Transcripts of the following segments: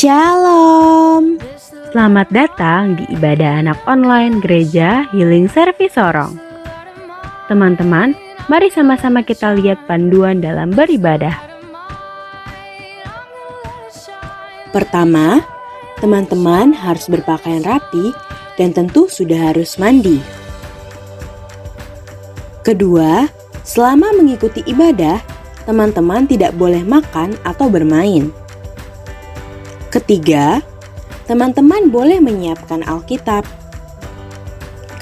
Shalom. Selamat datang di ibadah anak online Gereja Healing Service Sorong. Teman-teman, mari sama-sama kita lihat panduan dalam beribadah. Pertama, teman-teman harus berpakaian rapi dan tentu sudah harus mandi. Kedua, selama mengikuti ibadah, teman-teman tidak boleh makan atau bermain. Ketiga, teman-teman boleh menyiapkan Alkitab.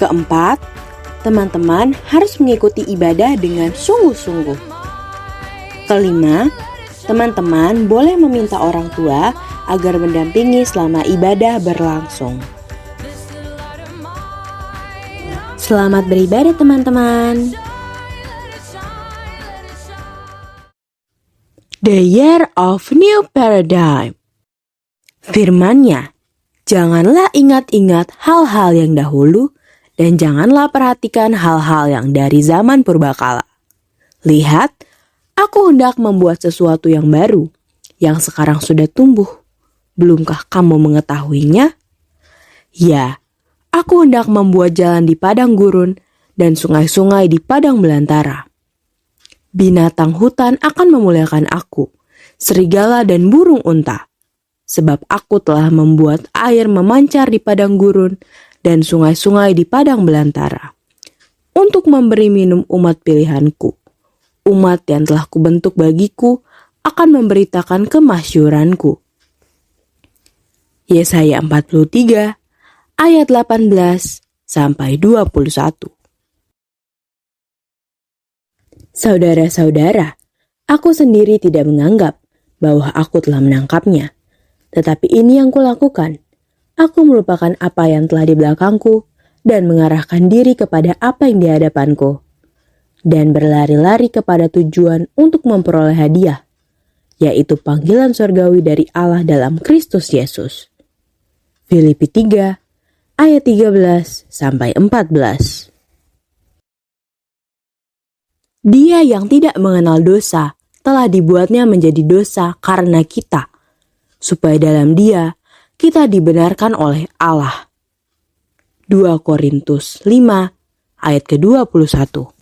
Keempat, teman-teman harus mengikuti ibadah dengan sungguh-sungguh. Kelima, teman-teman boleh meminta orang tua agar mendampingi selama ibadah berlangsung. Selamat beribadah teman-teman. The Year of New Paradigm. Firman-Nya, janganlah ingat-ingat hal-hal yang dahulu dan janganlah perhatikan hal-hal yang dari zaman purbakala. Lihat, aku hendak membuat sesuatu yang baru, yang sekarang sudah tumbuh. Belumkah kamu mengetahuinya? Ya, aku hendak membuat jalan di padang gurun dan sungai-sungai di padang belantara. Binatang hutan akan memuliakan aku, serigala dan burung unta. Sebab aku telah membuat air memancar di padang gurun dan sungai-sungai di padang belantara. Untuk memberi minum umat pilihanku. Umat yang telah kubentuk bagiku akan memberitakan kemasyhuranku. Yesaya 43 ayat 18 sampai 21. Saudara-saudara, aku sendiri tidak menganggap bahwa aku telah menangkapnya. Tetapi ini yang kulakukan. Aku melupakan apa yang telah di belakangku dan mengarahkan diri kepada apa yang di hadapanku. Dan berlari-lari kepada tujuan untuk memperoleh hadiah, yaitu panggilan surgawi dari Allah dalam Kristus Yesus. Filipi 3 ayat 13 sampai 14. Dia yang tidak mengenal dosa telah dibuatnya menjadi dosa karena kita, supaya dalam Dia kita dibenarkan oleh Allah. 2 Korintus 5 ayat ke-21.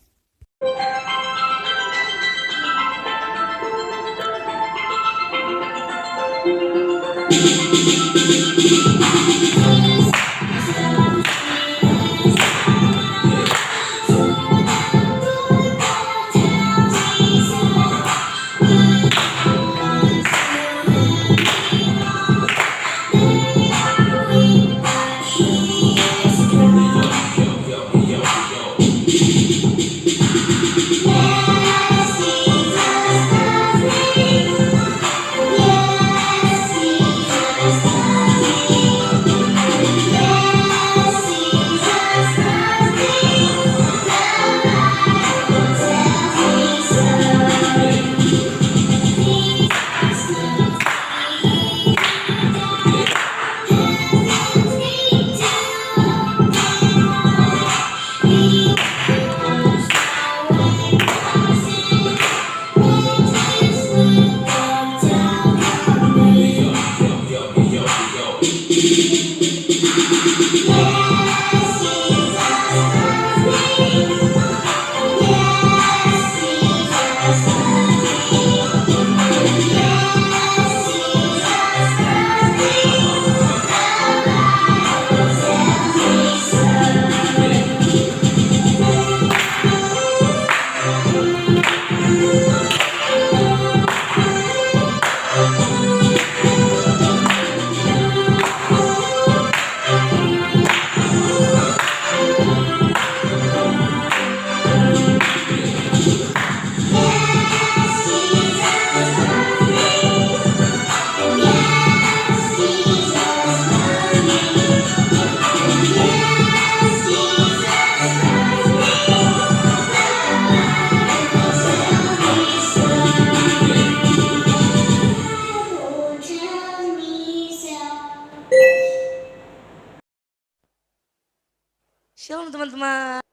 Shalom teman-teman.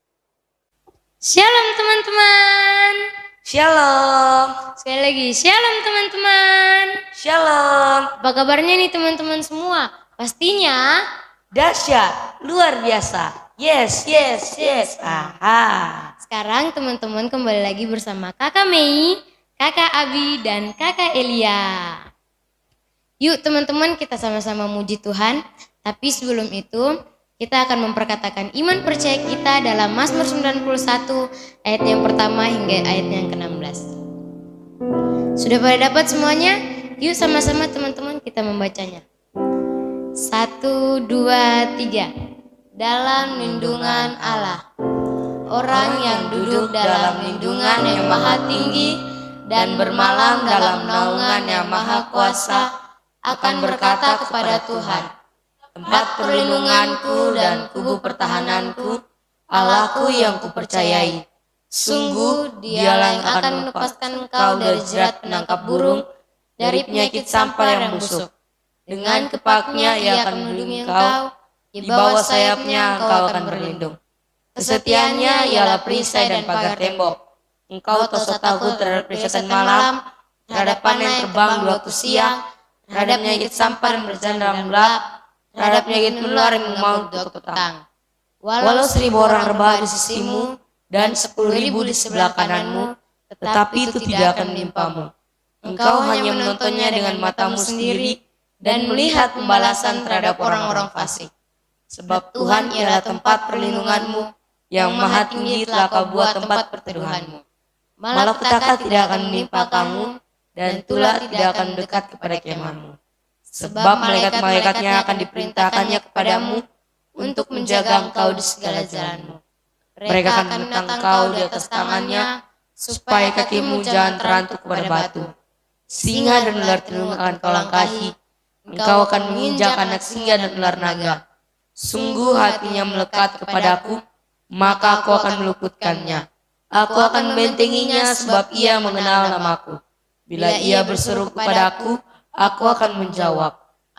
Shalom teman-teman. Shalom. Sekali lagi shalom teman-teman. Shalom. Apa kabarnya nih teman-teman semua? Pastinya Dahsyat, luar biasa. Yes, yes, yes. Aha. sekarang teman-teman kembali lagi bersama Kakak Mei, Kakak Abi, dan Kakak Elia. Yuk teman-teman, kita sama-sama muji Tuhan. Tapi sebelum itu, kita akan memperkatakan iman percaya kita dalam Mazmur 91 ayat yang pertama hingga ayat yang ke-16. Sudah pada dapat semuanya? Yuk sama-sama teman-teman kita membacanya. 1, 2, 3. Dalam lindungan Allah, orang yang duduk dalam lindungan yang maha tinggi dan bermalam dalam naungan yang maha kuasa akan berkata kepada Tuhan, tempat perlindunganku dan kubu pertahananku, Allahku yang kupercayai. Sungguh dialah yang akan melepaskan engkau dari jerat penangkap burung, dari penyakit sampar yang busuk. Dengan kepaknya ia akan melindungi engkau, di bawah sayapnya engkau akan berlindung. Kesetiaannya ialah perisai dan pagar tembok. Engkau tak takut terhadap perisai malam, terhadap panah yang terbang di waktu siang, terhadap penyakit sampar yang berjalan dalam gelap, terhadap penyakit menular yang memaut di waktu petang. Walau 1.000 orang rebah di sisimu dan 10.000 di sebelah kananmu, tetapi itu tidak akan menimpamu. Engkau hanya menontonnya dengan matamu sendiri dan melihat pembalasan terhadap orang-orang fasik. Sebab Tuhan ialah tempat perlindunganmu, yang maha tinggi telah kau buat tempat perteduhanmu. Malapetaka tidak akan menimpa kamu, dan tulah tidak akan mendekat kepada kemahmu. Sebab malaikat-malaikatnya akan diperintahkannya kepadamu untuk menjaga engkau di segala jalanmu. Mereka akan menentang engkau di atas tangannya, supaya kakimu jangan terantuk kepada batu. Singa dan ular telung akan kau langkahi, engkau akan menginjak anak singa dan ular naga. Sungguh hatinya melekat kepadaku, maka aku akan meluputkannya. Aku akan membentenginya sebab ia mengenal namaku. Bila ia berseru kepadaku, aku akan menjawab.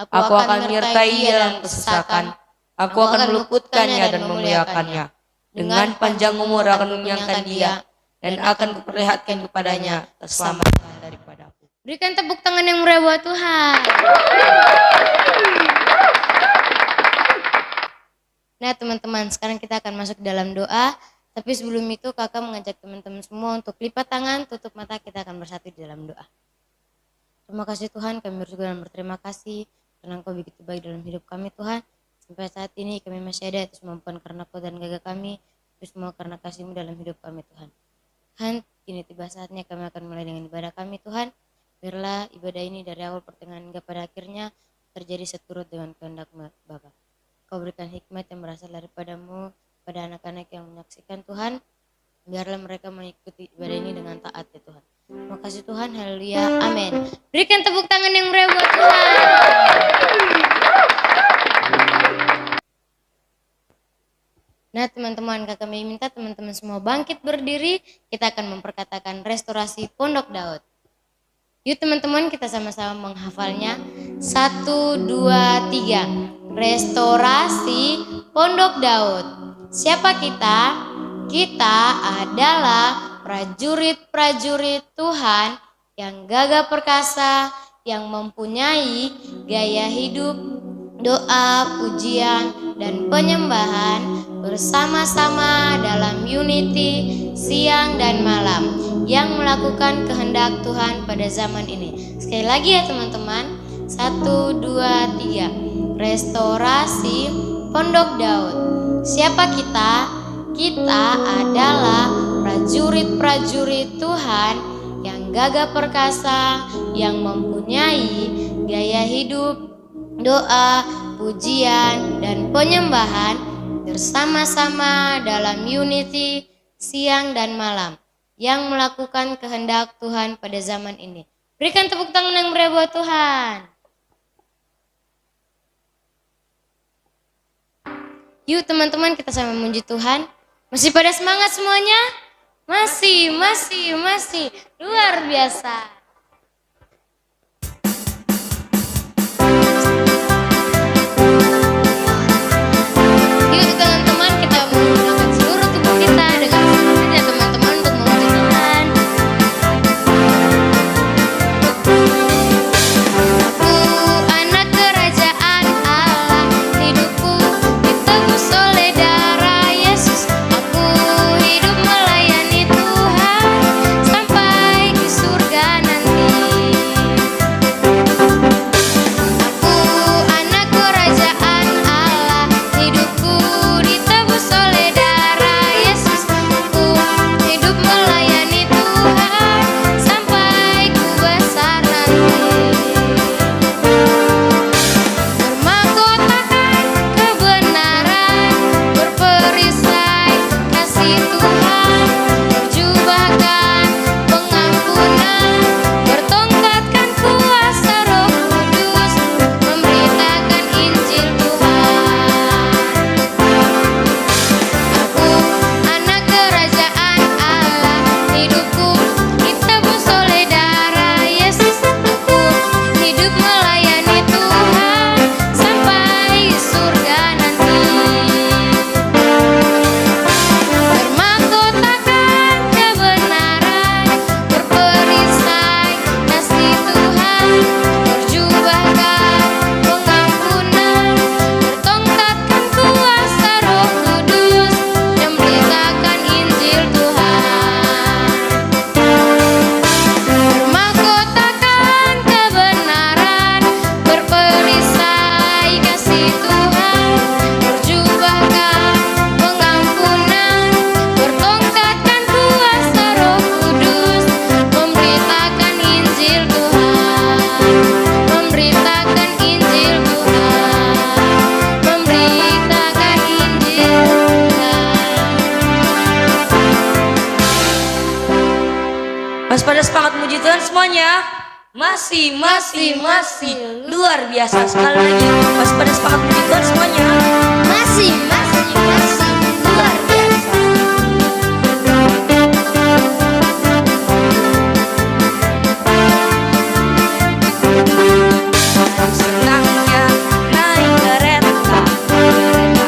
Aku akan menyertai ia dalam kesesakan. Aku akan meluputkannya dan memuliakannya. Dengan panjang umur akan mengenyangkan dia, dan akan kuperlihatkan kepadanya keselamatan daripadaku. Berikan tepuk tangan yang meriah buat Tuhan. Nah teman-teman, sekarang kita akan masuk dalam doa. Tapi sebelum itu kakak mengajak teman-teman semua untuk lipat tangan, tutup mata, kita akan bersatu di dalam doa. Terima kasih Tuhan, kami bersyukur dan berterima kasih karena Engkau begitu baik dalam hidup kami Tuhan. Sampai saat ini kami masih ada, itu semua bukan karena Kau dan gagah kami, itu semua karena kasih-Mu dalam hidup kami Tuhan. Tuhan, kini tiba saatnya kami akan mulai dengan ibadah kami Tuhan. Biarlah ibadah ini dari awal pertengahan hingga pada akhirnya terjadi seturut dengan kehendak Bapa. Kau berikan hikmat yang berasal daripada-Mu pada anak-anak yang menyaksikan Tuhan. Biarlah mereka mengikuti ibadah ini dengan taat ya Tuhan. Terima kasih Tuhan, haleluya, amin. Berikan tepuk tangan yang meriah buat Tuhan. Nah teman-teman, kakak minta teman-teman semua bangkit berdiri. Kita akan memperkatakan restorasi Pondok Daud. Yuk teman-teman, kita sama-sama menghafalnya. 1, 2, 3. Restorasi Pondok Daud. Siapa kita? Kita adalah prajurit-prajurit Tuhan yang gagah perkasa, yang mempunyai gaya hidup, doa, pujian, dan penyembahan bersama-sama dalam unity siang dan malam yang melakukan kehendak Tuhan pada zaman ini. Sekali lagi ya teman-teman, 1, 2, 3. Restorasi Pondok Daud. Siapa kita? Kita adalah prajurit-prajurit Tuhan yang gagah perkasa, yang mempunyai gaya hidup, doa, pujian, dan penyembahan bersama-sama dalam unity siang dan malam yang melakukan kehendak Tuhan pada zaman ini. Berikan tepuk tangan yang meriah buat Tuhan. Yuk teman-teman, kita sama memuji Tuhan. Masih pada semangat semuanya? Masih. Luar biasa. Yuk teman-teman, kita menggunakan seluruh tubuh kita dengan semangatnya teman-teman untuk memuji Tuhan. semuanya? Masih luar biasa. Sekali lagi, masih pada semangat puji Tuhan semuanya? Masih luar biasa. Senangnya naik kereta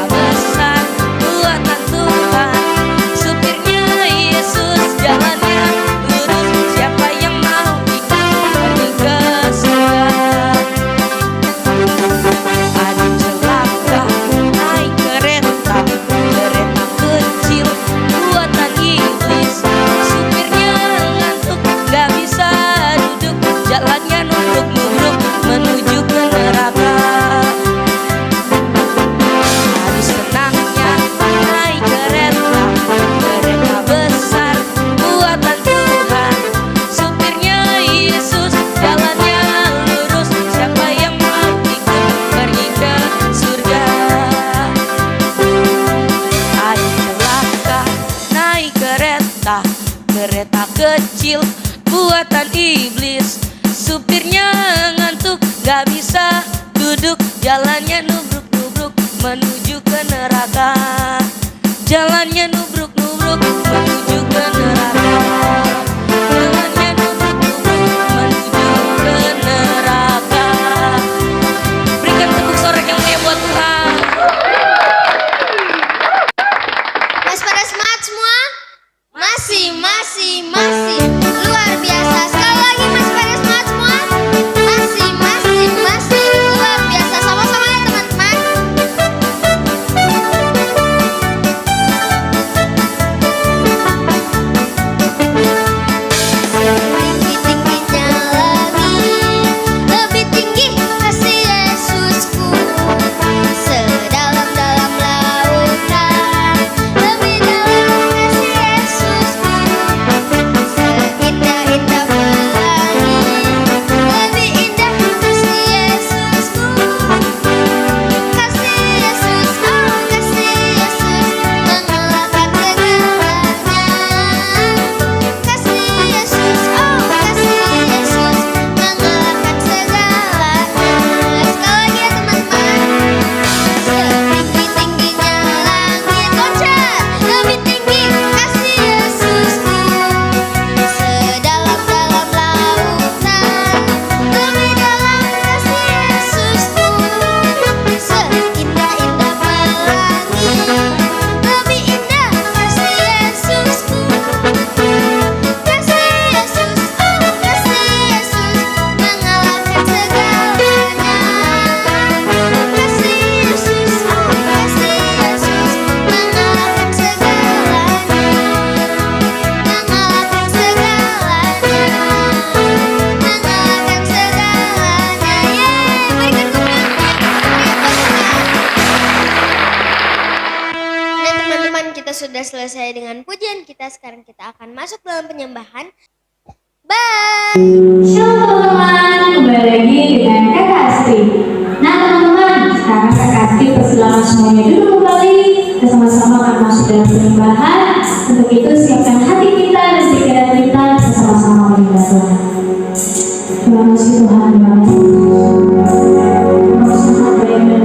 besar buatan Tuhan. Supirnya Yesus, jalannya lurus. Siapa yang mau ikut pergi ke surga? Ada celaka naik kereta kecil buatan iblis. Supirnya ngantuk, gak bisa duduk. Jalannya nubruk-nubruk menuju ke neraka. Hari senangnya naik kereta besar buatan Tuhan. Supirnya Yesus, jalannya lurus. Siapa yang mau ikut pergi ke surga? Ada celaka naik kereta kecil buatan iblis. Supirnya ngantuk, gak bisa duduk. Jalannya nubruk-nubruk menuju ke neraka. Jalannya nubruk-nubruk menuju ke neraka. Jalannya nubruk-nubruk menuju ke neraka. Berikan tepuk sorak yang mulia buat Tuhan. Mas pada semangat semua? Masih luar biasa. Sekali lagi mas pada semangat semua? Masih luar biasa. Sama-sama ya teman-teman. Tinggi-tingginya langit, lebih tinggi kasih Yesusku. Sedalam-dalam lautan, lebih dalam kasih Yesusku. Seindah-indah pelangi, lebih indah kasih Yesusku. Kasih Yesus, oh kasih Yesus, mengalahkan segalanya. Kasih Yesus, oh kasih Yesus, mengalahkan segalanya. Sekali lagi ya teman-teman. Setinggi-tingginya langit, loncat lebih tinggi kasih Yesusku. Sedalam-dalam lautan, lebih dalam kasih Yesusku. Seindah-indah pelangi, lebih indah kasih Yesusku. Kasih Yesus, oh kasih Yesus, mengalahkan segalanya. Kasih Yesus, oh kasih Yesus, mengalahkan segalanya. Mengalahkan segalanya. Mengalahkan segalanya. Yeay, berikan Nah teman-teman, kita sudah selesai dengan pujian kita. Sekarang kita akan masuk dalam penyembahan. Bye. Shalom teman-teman, kembali lagi dengan Kakak Astri. Nah teman-teman, sekarang Kakak Astri persilakan semuanya duduk kembali. Kita sama-sama akan masuk dalam penyembahan. Untuk itu siapkan hati kita dan pikiran kita, kita sama-sama menyembah Tuhan. Terima kasih Tuhan, terima kasih. Terima kasih sangat baik dan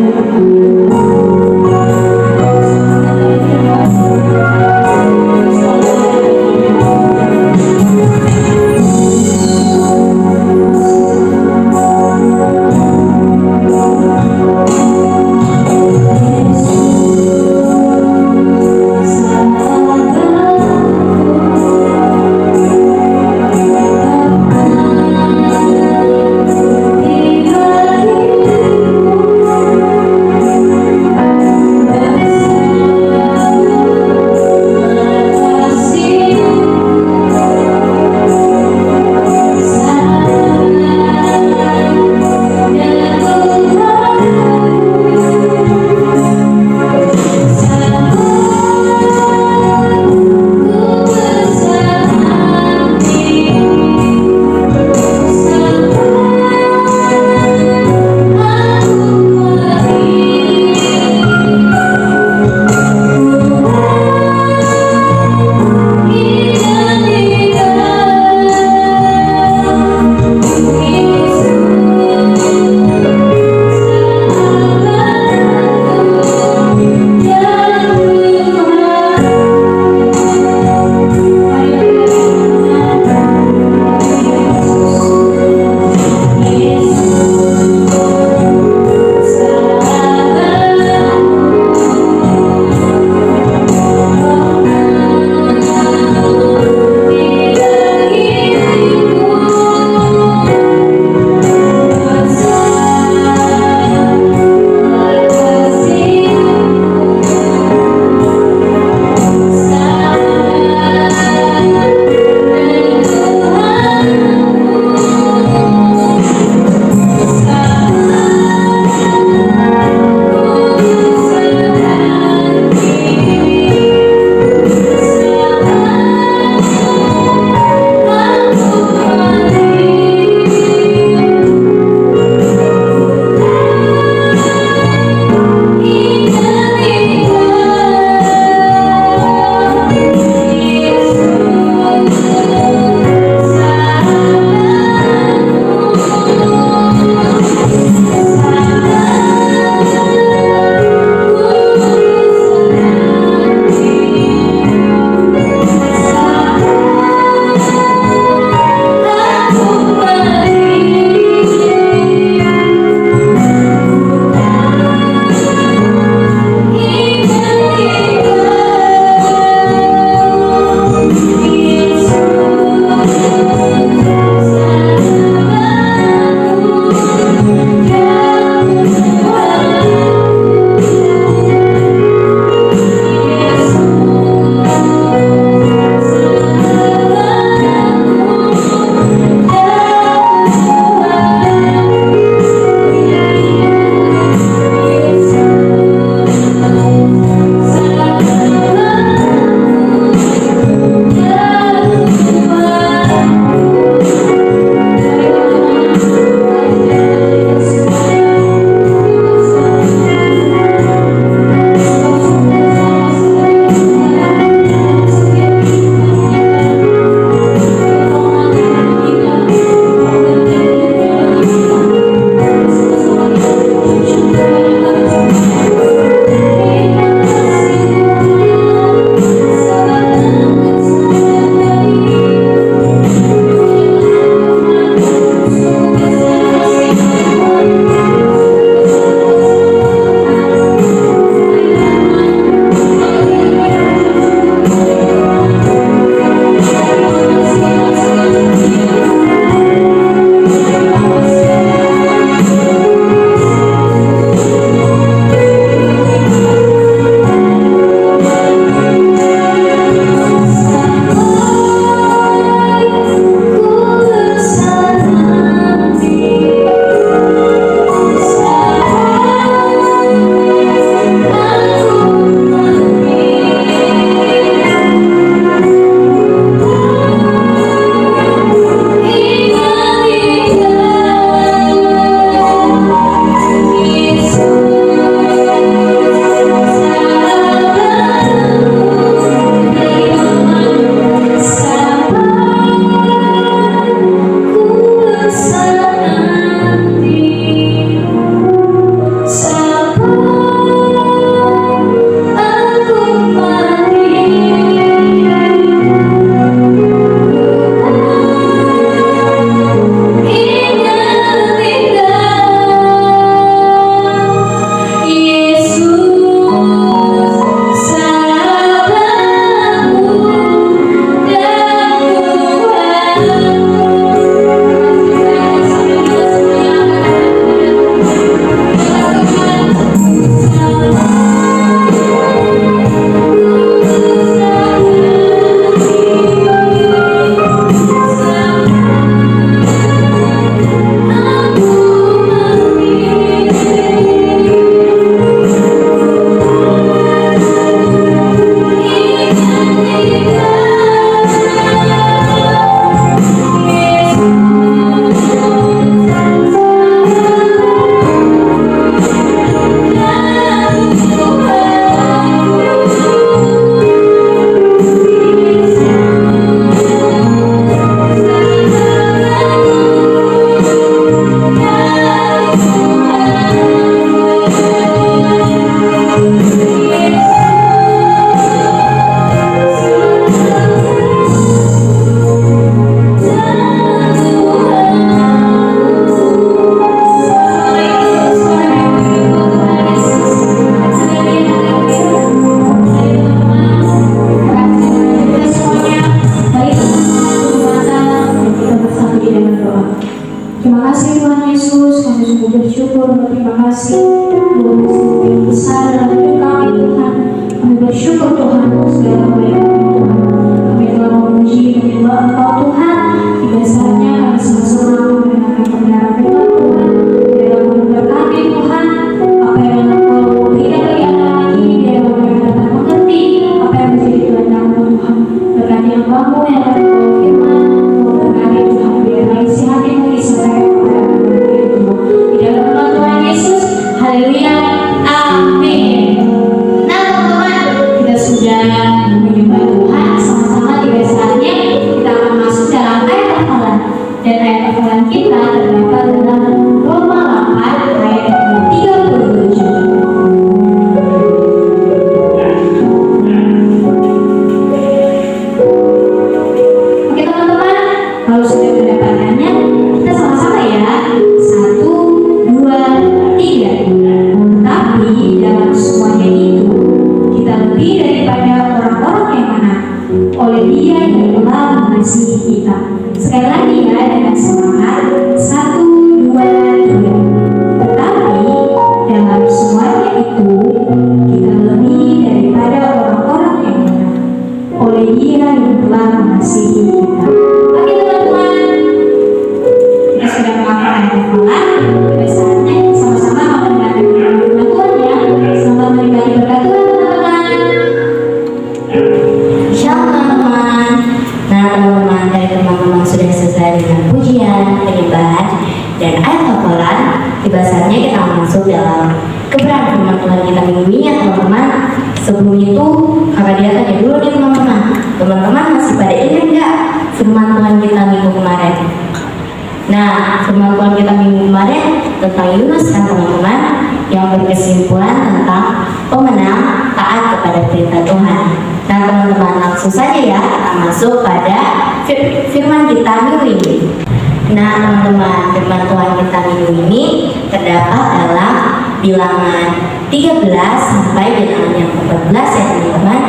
Bilangan 13 sampai bilangan yang ke-14 ya teman-teman,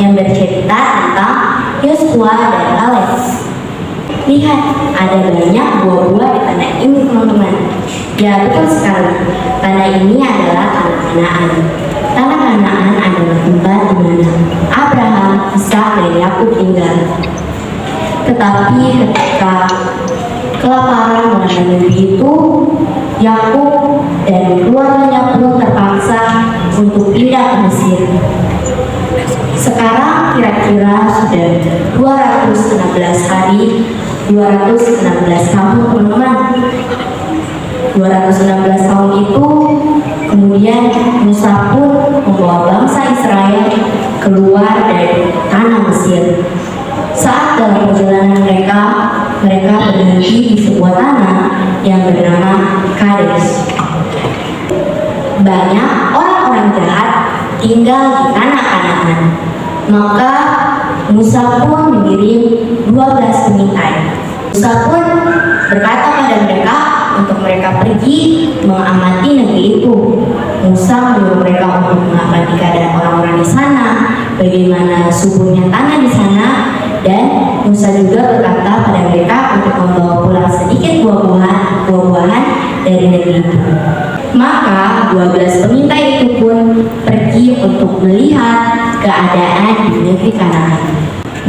yang bercerita tentang Yosua dan Kaleb. Lihat, ada banyak buah-buah di tanah ini teman-teman. Ya betul sekali, tanah ini adalah tanah Kanaan. Tanah Kanaan adalah tempat di mana Abraham, Ishak dan Yakub tinggal. Tetapi ketika kelaparan melanda negeri itu, Yakub dan keluarganya pun terpaksa untuk pindah ke Mesir. Sekarang kira-kira sudah 216 hari, 216 tahun teman-teman. 216 tahun itu kemudian Musa pun membawa bangsa Israel keluar dari tanah Mesir. Saat dalam perjalanan mereka mereka berhenti di sebuah tanah yang bernama Kades. Banyak orang-orang jahat tinggal di tanah Kanaan. Maka Musa pun mengirim 12 pengintai. Musa pun berkata pada mereka untuk mereka pergi mengamati negeri itu. Musa menyuruh mereka untuk mengamati keadaan orang-orang di sana, bagaimana suburnya tanah di sana, dan Musa juga berkata pada mereka untuk membawa pulang sedikit buah-buahan dari negeri itu. Maka 12 pengintai itu pun pergi untuk melihat keadaan di negeri Kanaan.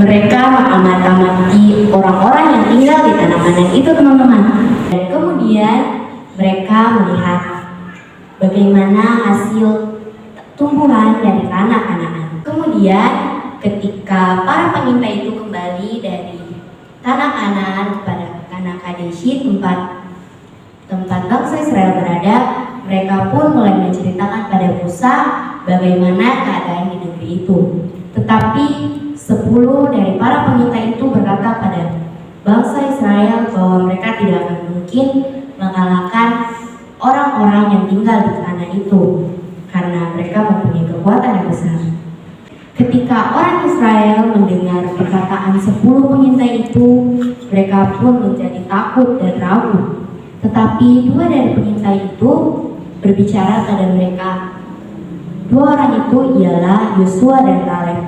Mereka mengamati orang-orang yang tinggal di tanah Kanaan itu, teman-teman. Dan kemudian mereka melihat bagaimana hasil tumbuhan dari tanah Kanaan. Kemudian ketika para pengintai itu kembali dari tanah Kanaan kepada tanah Kadeshi, tempat bangsa Israel berada, mereka pun mulai menceritakan pada Musa bagaimana keadaan di negeri itu. Tetapi 10 dari para pengintai itu berkata pada bangsa Israel bahwa mereka tidak akan mungkin mengalahkan orang-orang yang tinggal di tanah itu karena mereka mempunyai kekuatan yang besar. Ketika orang Israel mendengar perkataan 10 pengintai itu, mereka pun menjadi takut dan ragu. Tetapi 2 dari pengintai itu berbicara pada mereka. 2 orang itu ialah Yosua dan Kaleb.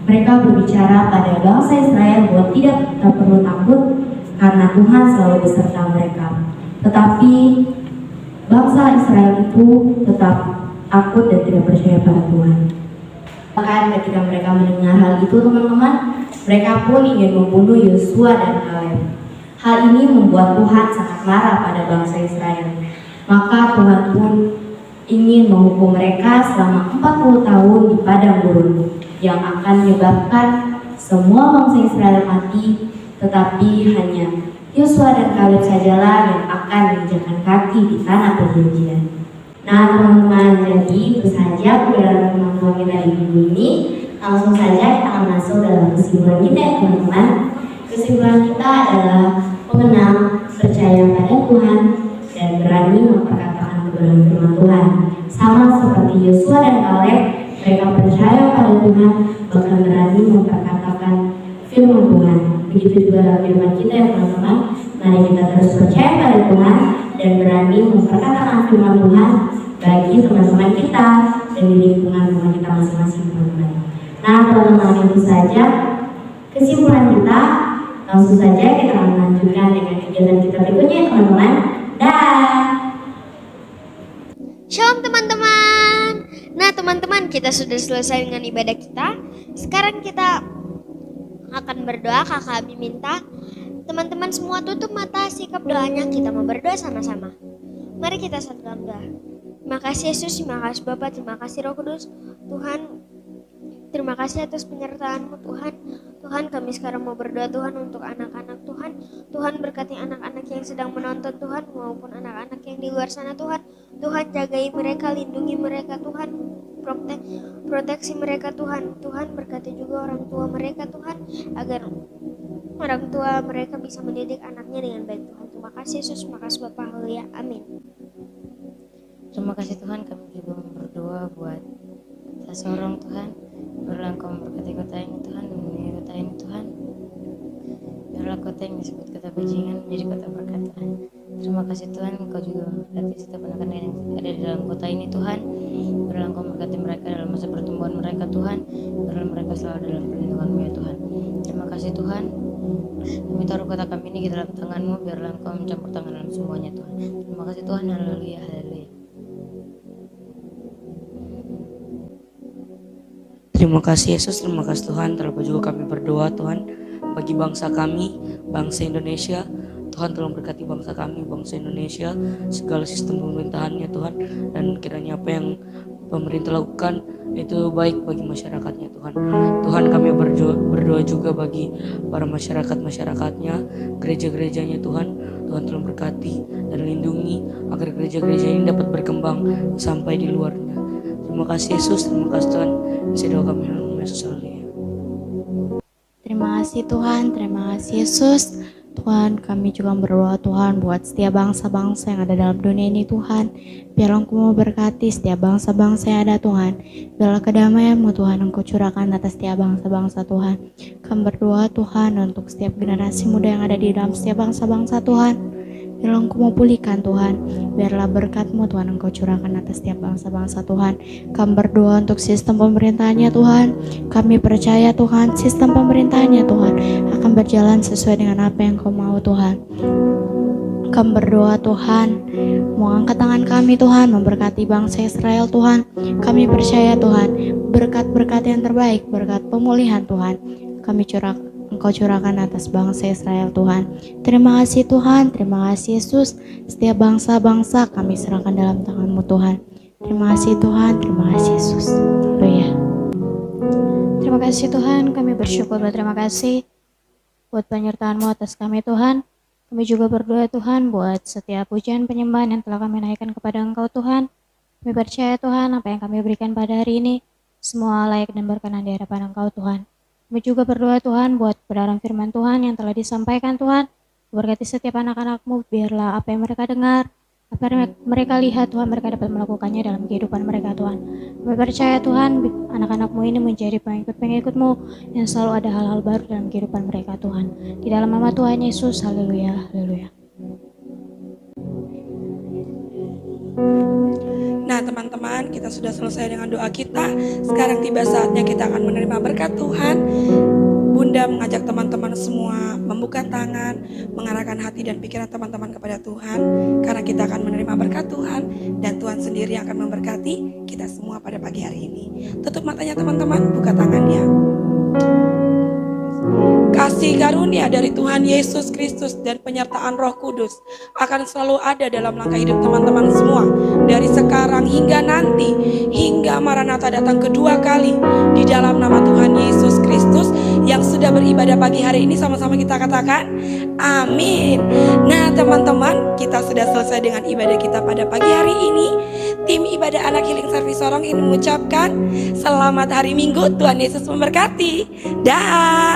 Mereka berbicara pada bangsa Israel bahwa tidak perlu takut karena Tuhan selalu beserta mereka. Tetapi bangsa Israel itu tetap takut dan tidak percaya pada Tuhan. Bahkan ketika mereka mendengar hal itu, teman-teman, mereka pun ingin membunuh Yosua dan Kaleb. Hal ini membuat Tuhan sangat marah pada bangsa Israel. Maka Tuhan pun ingin menghukum mereka selama 40 tahun di padang gurun, yang akan menyebabkan semua bangsa Israel mati, tetapi hanya Yosua dan Kaleb sajalah yang akan menginjakkan kaki di tanah perjanjian. Nah, teman-teman, jadi itu saja pembelajaran teman-teman kita di minggu ini. Langsung saja kita akan masuk dalam kesimpulan kita ya, teman-teman. Kesimpulan kita adalah mengenal, percaya pada Tuhan, dan berani memperkatakan kebenaran firman Tuhan. Sama seperti Yosua dan Kaleb, mereka percaya pada Tuhan, bahkan berani memperkatakan firman Tuhan. Begitu juga dalam firman kita ya, teman-teman. Mari kita terus percaya pada Tuhan dan berani memperkatakan firman Tuhan bagi teman-teman kita dan di lingkungan rumah kita masing-masing, teman-teman. Nah, teman-teman, itu saja kesimpulan kita. Langsung saja kita akan lanjutkan dengan kegiatan kita berikutnya, teman-teman. Dah. Shalom teman-teman. Nah teman-teman, kita sudah selesai dengan ibadah kita. Sekarang kita akan berdoa. Kakak Abi minta teman-teman semua tutup mata, sikap doanya. Kita mau berdoa sama-sama. Mari kita satu dalam doa. Terima kasih Yesus, terima kasih Bapa, terima kasih Roh Kudus. Tuhan, terima kasih atas penyertaan-Mu Tuhan. Tuhan, kami sekarang mau berdoa Tuhan untuk anak-anak Tuhan. Tuhan berkati anak-anak yang sedang menonton Tuhan, maupun anak-anak yang di luar sana Tuhan. Tuhan, jagai mereka, lindungi mereka Tuhan. Proteksi mereka Tuhan. Tuhan, berkati juga orang tua mereka Tuhan, agar orang tua mereka bisa mendidik anaknya dengan baik Tuhan. Terima kasih Yesus, terima kasih Bapa, haleluya, amin. Terima kasih Tuhan, kami juga berdoa buat kita sorong Tuhan. Biarlah Engkau memberkati kota ini Tuhan, memenuhi kota ini Tuhan. Biarlah kota yang disebut kota bajingan menjadi kota berkat Tuhan. Terima kasih Tuhan, Engkau juga memberkati setiap anak-anak yang ada di dalam kota ini Tuhan. Biarlah Engkau memberkati mereka dalam masa pertumbuhan mereka Tuhan. Biarlah mereka selalu dalam perlindungan-Mu ya Tuhan. Terima kasih Tuhan. Kami taruh kota kami ini ke dalam tangan-Mu. Biarlah Engkau mencampur tangan dalam semuanya Tuhan. Terima kasih Tuhan, haleluya, haleluya. Terima kasih Yesus, terima kasih Tuhan. Terlebih juga kami berdoa Tuhan bagi bangsa kami, bangsa Indonesia. Tuhan tolong berkati bangsa kami, bangsa Indonesia, segala sistem pemerintahannya Tuhan. Dan kiranya apa yang pemerintah lakukan itu baik bagi masyarakatnya Tuhan. Tuhan, kami berdoa juga bagi para masyarakatnya, gereja-gerejanya Tuhan. Tuhan tolong berkati dan lindungi agar gereja-gereja ini dapat berkembang sampai di luarnya. Terima kasih Yesus, terima kasih Tuhan. Isi doa kami dalam nama Yesus. Terima kasih Tuhan, terima kasih Yesus. Tuhan, kami juga berdoa Tuhan buat setiap bangsa-bangsa yang ada dalam dunia ini Tuhan. Biarlah Engkau memberkati setiap bangsa-bangsa yang ada Tuhan. Biarlah kedamaian-Mu Tuhan Engkau curahkan atas setiap bangsa-bangsa Tuhan. Kami berdoa Tuhan untuk setiap generasi muda yang ada di dalam setiap bangsa-bangsa Tuhan. Biarlah Engkau memulihkan Tuhan. Biarlah berkat-Mu Tuhan Engkau curahkan atas setiap bangsa-bangsa Tuhan. Kami berdoa untuk sistem pemerintahannya Tuhan. Kami percaya Tuhan sistem pemerintahannya Tuhan akan berjalan sesuai dengan apa yang Kau mau Tuhan. Kami berdoa Tuhan, mau angkat tangan kami Tuhan, memberkati bangsa Israel Tuhan. Kami percaya Tuhan, berkat-berkat yang terbaik, berkat pemulihan Tuhan, Engkau curahkan atas bangsa Israel Tuhan. Terima kasih Tuhan, terima kasih Yesus. Setiap bangsa-bangsa kami serahkan dalam tangan-Mu Tuhan. Terima kasih Tuhan, terima kasih Yesus. Haleluya. Terima kasih Tuhan, kami bersyukur berterima kasih buat penyertaan-Mu atas kami Tuhan. Kami juga berdoa Tuhan buat setiap pujian penyembahan yang telah kami naikkan kepada Engkau Tuhan. Kami percaya Tuhan apa yang kami berikan pada hari ini semua layak dan berkenan di hadapan Engkau Tuhan. Kami juga berdoa Tuhan buat kebenaran firman Tuhan yang telah disampaikan Tuhan. Berkati setiap anak-anak-Mu, biarlah apa yang mereka dengar, apa yang mereka lihat Tuhan, mereka dapat melakukannya dalam kehidupan mereka Tuhan. Kami percaya Tuhan, anak-anak-Mu ini menjadi pengikut-pengikut-Mu yang selalu ada hal-hal baru dalam kehidupan mereka Tuhan. Di dalam nama Tuhan Yesus, haleluya, haleluya. Nah teman-teman, kita sudah selesai dengan doa kita. Sekarang tiba saatnya kita akan menerima berkat Tuhan. Bunda mengajak teman-teman semua membuka tangan, mengarahkan hati dan pikiran teman-teman kepada Tuhan. Karena kita akan menerima berkat Tuhan dan Tuhan sendiri yang akan memberkati kita semua pada pagi hari ini. Tutup matanya teman-teman, buka tangannya. Kasih karunia dari Tuhan Yesus Kristus dan penyertaan Roh Kudus akan selalu ada dalam langkah hidup teman-teman semua. Dari sekarang hingga nanti, hingga Maranatha datang kedua kali. Di dalam nama Tuhan Yesus Kristus yang sudah beribadah pagi hari ini, sama-sama kita katakan amin. Nah teman-teman, kita sudah selesai dengan ibadah kita pada pagi hari ini. Tim ibadah anak Healing Service Sorong ingin mengucapkan selamat hari Minggu. Tuhan Yesus memberkati. Dah.